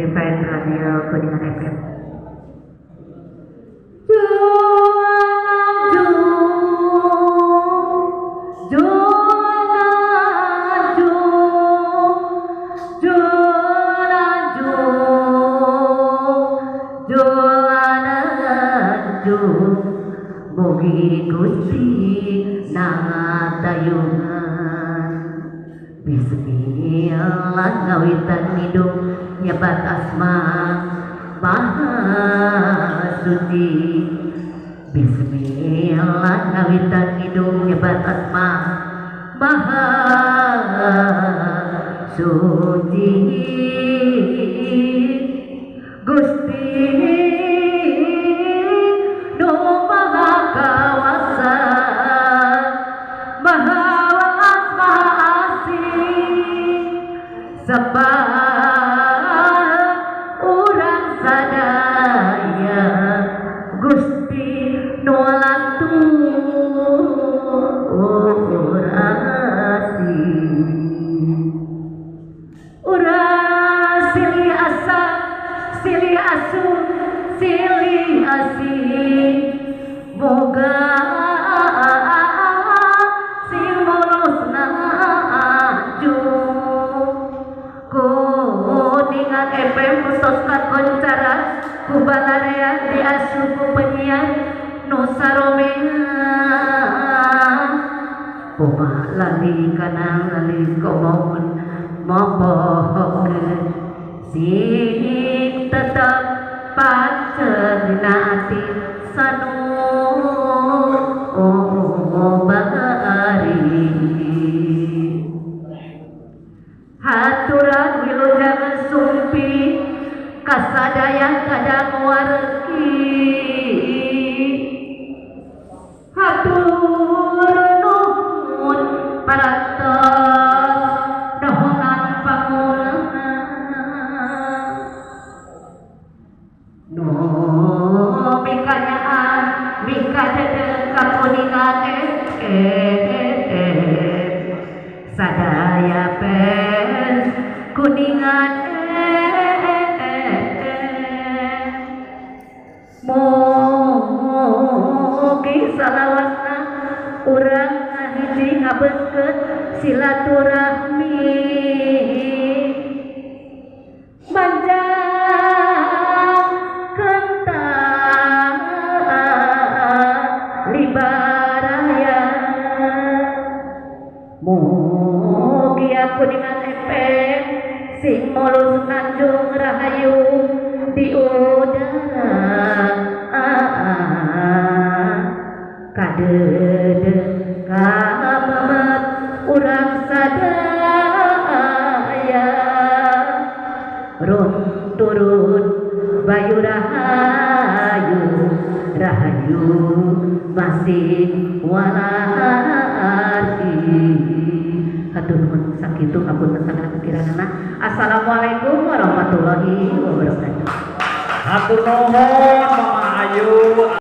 fan radio Kuningan FM. Mugi Gusti natayungan bismillah ngawitan hidup nyebat asma maha suci bismillah ngawitan hidup nyebat asma maha suci Gusti sebab urang sadaya Gusti nolatu urang silih asa silih asu silih asih moga Kuningan FM sosmed koncara kubalarea diasuh ku penyiar Nusa Romea Puma lali kanang lali komon mopohokeun sinik tetep pancen dina ati sanu bari haturan wilujeng sumpi kasadayang kadang wargi hatur nuhun parantos dohonan pangulana no mikanyaan mikadede kakuningan sadaya pers Kuningan mugi salawatna urang hiji ngabeungkeun silaturahmi manjangkeun tali baraya mugi Kuningan FM sing mulus Tanjung Rahayu di udara kadede kamemet urang sadaya rum turun bayu rahayu rahayu masih walarti hatur nuhun sakitu kapunten sagala pikiranna. Assalamualaikum warahmatullahi wabarakatuh. Hatur nuhun Mama Ayu.